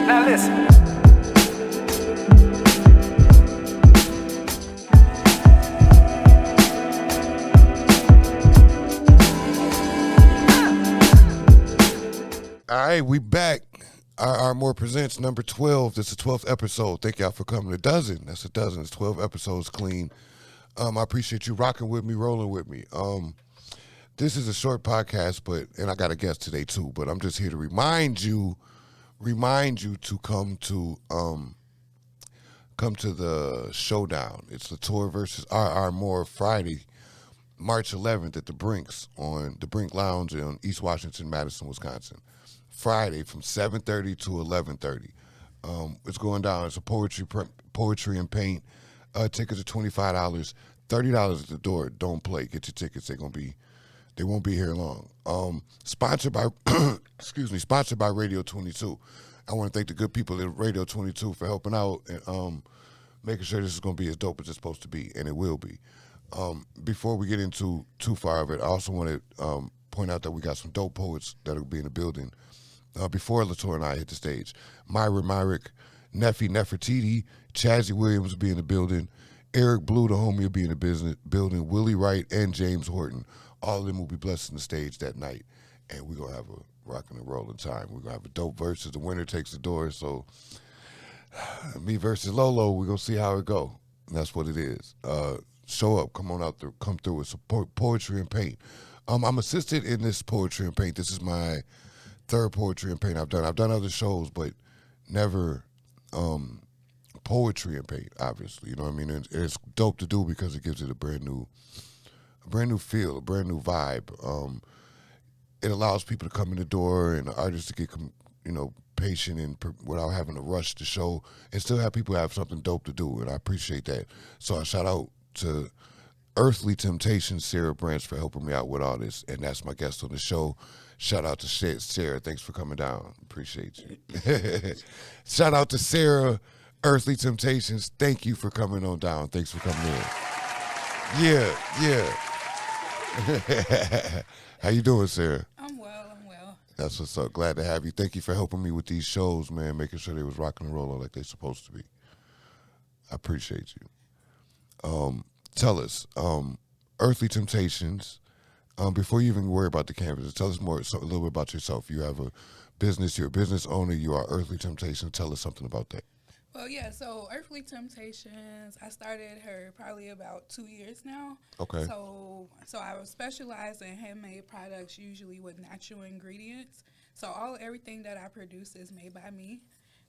Now listen. All right, we back. Our More presents number 12. This is the 12th episode. Thank y'all for coming. A dozen. That's a dozen. It's 12 episodes clean. I appreciate you rocking with me, rolling with me. This is a short podcast, and I got a guest today too, but I'm just here to remind you to come to the showdown. It's Latour versus RR Moore Friday, March 11th at the Brinks on the Brink Lounge in East Washington, Madison, Wisconsin. Friday from 7:30 to 11:30. It's going down. It's a poetry and paint. Tickets are $25, $30 at the door. Don't play. Get your tickets. They won't be here long. Sponsored by sponsored by Radio 22. I want to thank the good people at Radio 22 for helping out and making sure this is going to be as dope as it's supposed to be, and it will be. Before we get into too far of it, I also want to point out that we got some dope poets that will be in the building before Latour and I hit the stage. Myra Myrick, Nefi Nefertiti, Chazzy Williams will be in the building. Eric Blue, the homie, will be in the building. Willie Wright and James Horton. All of them will be blessing the stage that night. And we're going to have a rocking and rolling time. We're going to have a dope versus. The winner takes the door. So me versus Lolo, we're going to see how it go. And that's what it is. Show up. Come on out there. Come through with some poetry and paint. I'm assisted in this poetry and paint. This is my third poetry and paint I've done. I've done other shows, but never poetry and paint, obviously. You know what I mean? It's dope to do because it gives it a brand new feel, a brand new vibe. It allows people to come in the door and artists to get, patient and without having to rush the show and still have people have something dope to do, and I appreciate that. So I shout out to Earthly Temptations, Sarah Branch, for helping me out with all this, and that's my guest on the show. Shout out to Sarah. Thanks for coming down. Appreciate you. Shout out to Sarah, Earthly Temptations. Thank you for coming on down. Thanks for coming in. Yeah. How you doing, Sarah? I'm well. That's what's up. Glad to have you. Thank you for helping me with these shows, man, making sure they was rocking and rolling like they're supposed to be. I appreciate you. Tell us, Earthly Temptations, before you even worry about the canvas, tell us a little bit about yourself. You have a business, you're a business owner, you are Earthly Temptations. Tell us something about that. Well, yeah, so Earthly Temptations, I started her probably about 2 years now. Okay. So I specialize in handmade products, usually with natural ingredients. So everything that I produce is made by me.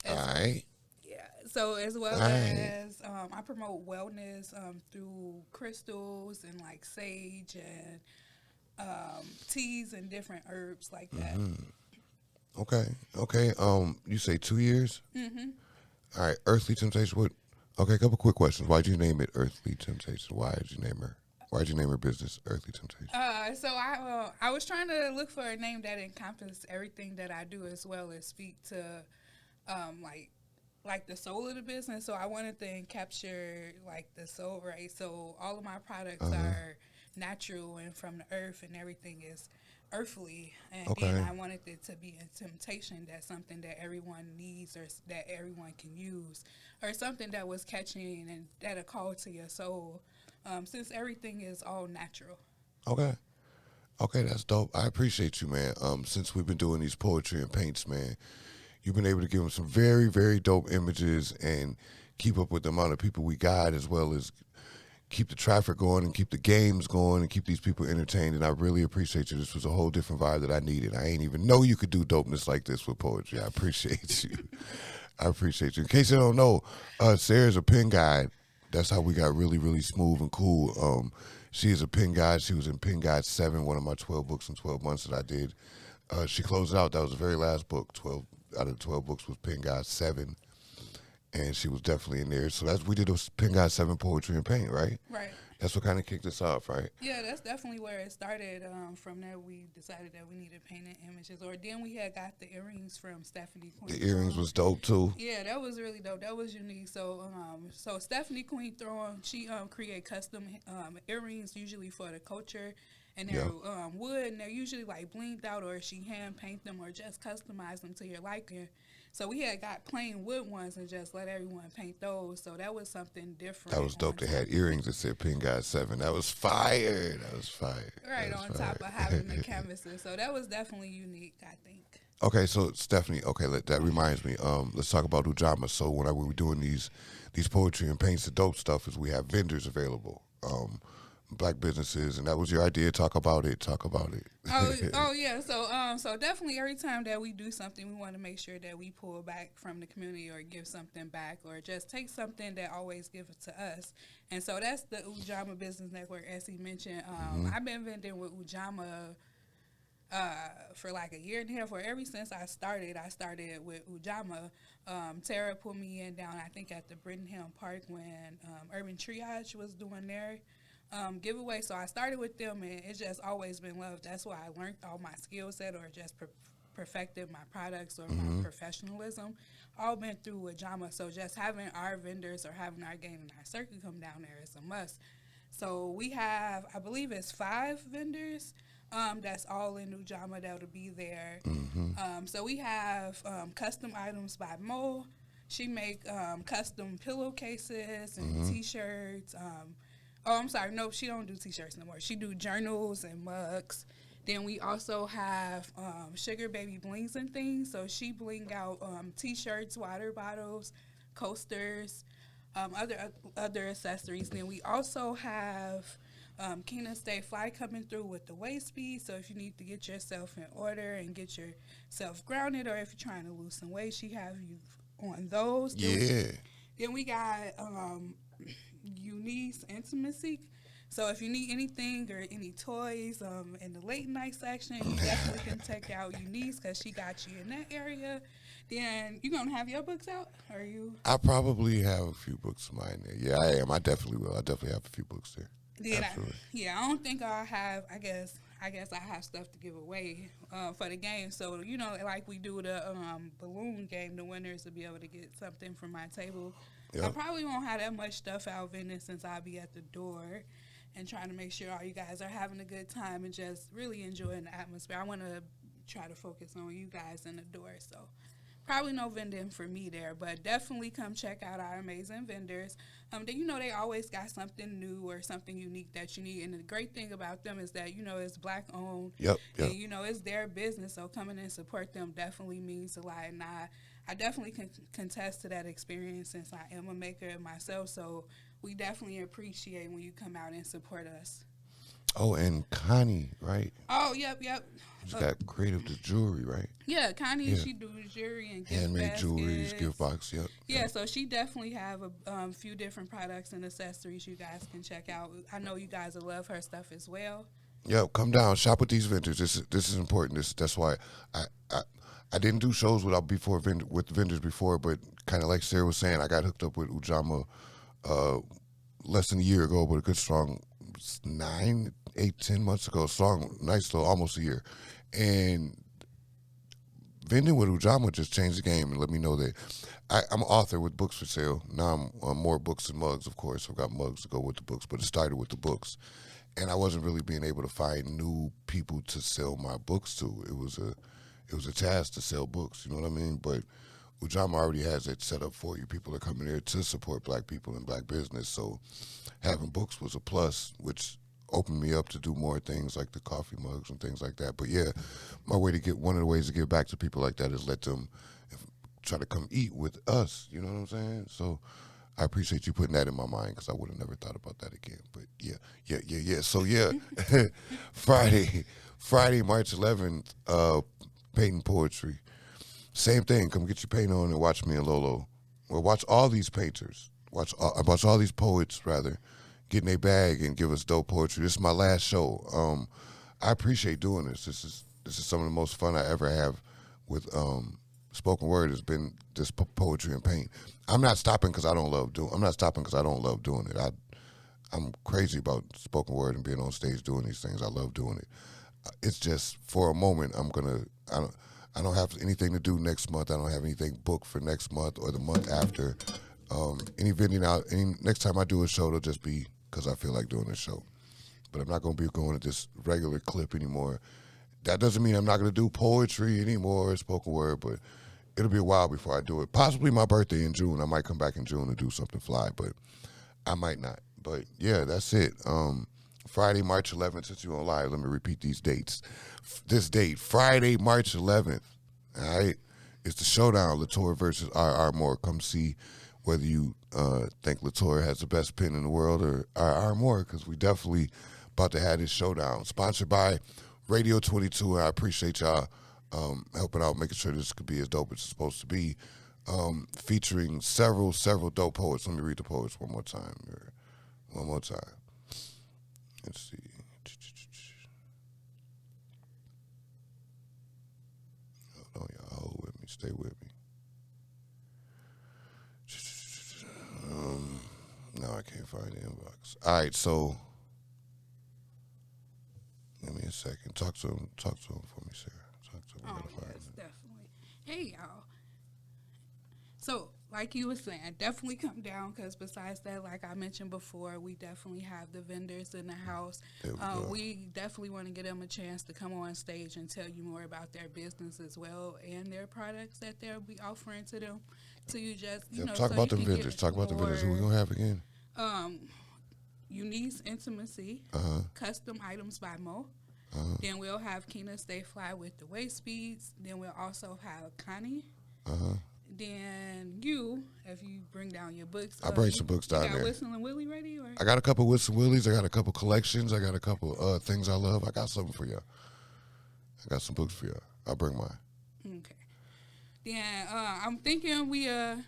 All right. Yeah. So as well as I promote wellness through crystals and like sage and teas and different herbs like that. Mm-hmm. Okay. You say 2 years? Mm-hmm. All right. Earthly Temptation. Okay, a couple quick questions. Why'd you name it Earthly Temptation? Why'd you name her business Earthly Temptation? So I was trying to look for a name that encompasses everything that I do, as well as speak to like the soul of the business. So I wanted to capture like the soul, right? So all of my products are natural and from the earth, and everything is earthly. And then I wanted it to be a temptation, that's something that everyone needs or that everyone can use, or something that was catching and that a call to your soul, since everything is all natural. Okay, that's dope. I appreciate you, man. Since we've been doing these poetry and paints, man, you've been able to give them some very, very dope images and keep up with the amount of people we got, as well as keep the traffic going and keep the games going and keep these people entertained. And I really appreciate you. This was a whole different vibe that I needed. I ain't even know you could do dopeness like this with poetry. I appreciate you. I appreciate you. In case you don't know, Sarah's a pen guide. That's how we got really, really smooth and cool. She is a pen guide. She was in Pen Guide 7, one of my 12 books in 12 months that I did. She closed it out. That was the very last book. 12 out of the 12 books was Pen Guide 7. And she was definitely in there. So we did those Pen Guide 7 poetry and paint, right? Right. That's what kind of kicked us off, right? Yeah, that's definitely where it started. From there, we decided that we needed painted images. Or then we had got the earrings from Stephanie Queen. The earrings was dope too. Yeah, that was really dope. That was unique. So, Stephanie Queen Throne, she create custom earrings usually for the culture, and they're wood, and they're usually like blinged out, or she hand paint them or just customize them to your liking. So we had got plain wood ones and just let everyone paint those. So that was something different. That was dope. On They top, had earrings that said Pink God 7. That was fire. That was fire. right, That was on fire. top of having the canvases. So that was definitely unique, I think. Okay, so Stephanie, okay, that reminds me. Let's talk about Ujamaa. So when we were doing these poetry and paints, the dope stuff is we have vendors available, black businesses, and that was your idea. Talk about it. Talk about it. Oh yeah. So definitely every time that we do something, we want to make sure that we pull back from the community or give something back or just take something that always gives it to us. And so that's the Ujamaa Business Network, as he mentioned. I've been vending with Ujamaa for like a year and a half, or ever since I started with Ujamaa. Tara put me in down, I think, at the Brittenham Park when Urban Triage was doing their giveaway. So I started with them, and it's just always been love. That's why I learned all my skill set, or just perfected my products or my professionalism. All been through Ujamaa. So just having our vendors or having our game and our circuit come down there is a must. So we have, I believe it's 5 vendors. That's all in Ujamaa that'll be there. So we have custom items by Mo. She make custom pillowcases and T-shirts. I'm sorry, no, she don't do T-shirts no more. She do journals and mugs. Then we also have Sugar Baby blings and things. So she bling out T-shirts, water bottles, coasters, other accessories. Then we also have Kingdom Stay Fly coming through with the waist bead. So if you need to get yourself in order and get yourself grounded, or if you're trying to lose some weight, she have you on those. Then we got Eunice Intimacy. So if you need anything or any toys in the late night section, you definitely can check out Eunice because she got you in that area. Then you gonna have your books out? Or you? I probably have a few books of mine there. Yeah, I am. I definitely will. I definitely have a few books there. I don't think I'll have. I guess I have stuff to give away for the game. So like we do the balloon game, the winners will be able to get something from my table. Yep. I probably won't have that much stuff out vending since I'll be at the door and trying to make sure all you guys are having a good time and just really enjoying the atmosphere. I want to try to focus on you guys in the door, so probably no vending for me there, but definitely come check out our amazing vendors. They always got something new or something unique that you need, and the great thing about them is that it's black owned. Yep. And it's their business, so coming and support them definitely means a lot. And I definitely can contest to that experience since I am a maker myself. So we definitely appreciate when you come out and support us. Oh, and Connie, right? Oh, yep. She's got creative the jewelry, right? Yeah, Connie, she do jewelry and gift handmade baskets. jewelries, gift box, yep. Yeah, so she definitely have a few different products and accessories you guys can check out. I know you guys will love her stuff as well. Yep, come down, shop with these vendors. This is important. That's why I didn't do shows with vendors before, but kind of like Sarah was saying, I got hooked up with Ujamaa less than a year ago, but a good strong 9, 8, 10 months ago. Strong, nice little, almost a year. And vending with Ujamaa just changed the game and let me know that I'm an author with books for sale. Now I'm more books and mugs, of course. I've got mugs to go with the books, but it started with the books. And I wasn't really being able to find new people to sell my books to. It was a task to sell books, you know what I mean? But Ujamaa already has it set up for you. People are coming there to support black people and black business. So having books was a plus, which opened me up to do more things like the coffee mugs and things like that. But yeah, one of the ways to give back to people like that is let them try to come eat with us. You know what I'm saying? So I appreciate you putting that in my mind because I would have never thought about that again. But yeah. So yeah, Friday, March 11th, painting poetry. Same thing. Come get your paint on and watch me and Lolo. Well, watch all these painters. Watch all these poets, rather, get in a bag and give us dope poetry. This is my last show. I appreciate doing this. This is some of the most fun I ever have with spoken word. Has been this poetry and paint. I'm not stopping because I don't love doing. I'm not stopping because I don't love doing it. I'm crazy about spoken word and being on stage doing these things. I love doing it. It's just for a moment. I don't have anything to do next month. I don't have anything booked for next month or the month after. Next time I do a show, it'll just be because I feel like doing a show. but I'm not going to be going at this regular clip anymore. That doesn't mean I'm not going to do poetry anymore, spoken word, but it'll be a while before I do it. Possibly my birthday in June. I might come back in June and do something fly, but I might not. But yeah, that's it. Friday, March 11th, since you're on live, let me repeat these dates. This date, Friday, March 11th, all right, it's the showdown, Latour versus R.R. Moore. Come see whether you think Latour has the best pen in the world or R.R. Moore, because we definitely about to have this showdown. Sponsored by Radio 22, and I appreciate y'all helping out, making sure this could be as dope as it's supposed to be. Featuring several dope poets. Let me read the poets one more time. Let's see. Hold on, y'all. Hold with me. Stay with me. No, I can't find the inbox. All right, so give me a second. Talk to him for me, Sarah. Talk to him. Oh, yes, definitely. Hey, y'all. So, like you were saying, definitely come down, because besides that, like I mentioned before, we definitely have the vendors in the house. We definitely want to give them a chance to come on stage and tell you more about their business as well and their products that they'll be offering to them. So you just, talk about the vendors. Talk about the vendors. Who we going to have again? Eunice Intimacy, Custom Items by Mo. Then we'll have Kina Stay Fly with the Waist Beads. Then we'll also have Connie. Then if you bring down your books. I bring some books down there. You got Whistle and Willie ready? Or? I got a couple Whistle Willies. I got a couple collections. I got a couple things I love. I got something for y'all. I got some books for y'all. I'll bring mine. Okay. Then I'm thinking we got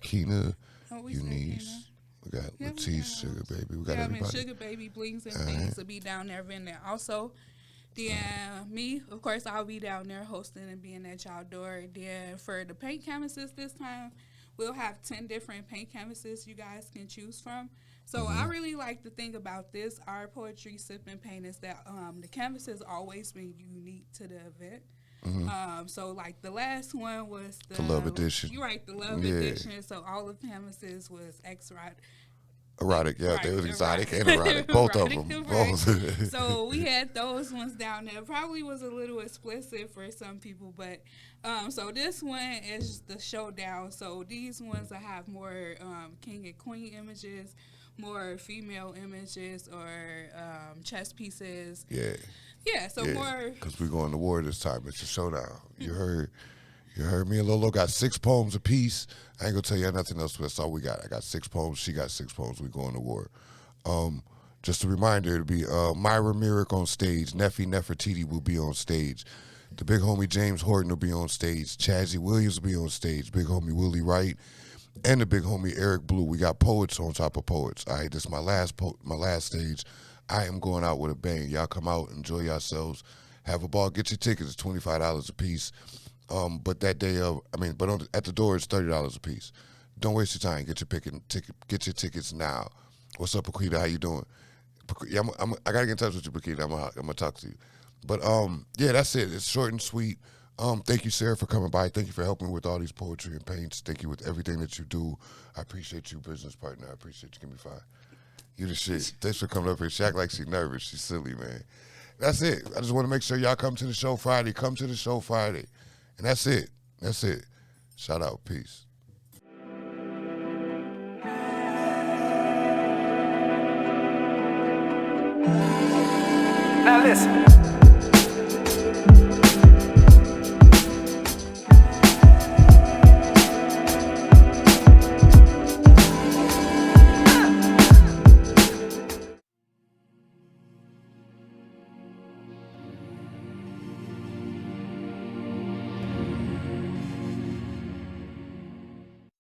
Kina, Eunice. We got Matisse, Sugar Baby. We got everybody. Sugar Baby, Blings and Things will be down there vending also. Then me, of course, I'll be down there hosting and being at y'all door. Then for the paint canvases this time, we'll have 10 different paint canvases you guys can choose from. So I really like the thing about this, our Poetry Sip and Paint, is that the canvas has always been unique to the event. So like the last one was the Love Edition. You're right, the Love Edition. So all the canvases was erotic, yeah, they was exotic and erotic, both of them. Both. So we had those ones down there. Probably was a little explicit for some people, but so this one is the showdown. So these ones I have more king and queen images, more female images, or chess pieces. Yeah, so more. Because we're going to war this time. It's a showdown. You heard me and Lolo got 6 poems apiece. I ain't going to tell you nothing else, but that's all we got. I got 6 poems. She got 6 poems. We going to war. Just a reminder, it'll be Myra Myrick on stage. Nefi Nefertiti will be on stage. The big homie James Horton will be on stage. Chazzy Williams will be on stage. Big homie Willie Wright. And the big homie Eric Blue. We got poets on top of poets. All right, this is my last stage. I am going out with a bang. Y'all come out, enjoy yourselves, have a ball. Get your tickets. It's $25 a piece. But that day at the door it's $30 a piece. Don't waste your time. Get your tickets now. What's up, Paquita? How you doing? Yeah, I gotta get in touch with you, Paquita. I'm gonna talk to you. But yeah, that's it. It's short and sweet. Thank you, Sarah, for coming by. Thank you for helping me with all these poetry and paints. Thank you with everything that you do. I appreciate you, business partner. I appreciate you. Give me 5. You the shit. Thanks for coming up here. She act like she's nervous. She's silly, man. That's it. I just want to make sure y'all come to the show Friday. Come to the show Friday. And that's it. That's it. Shout out. Peace. Now listen.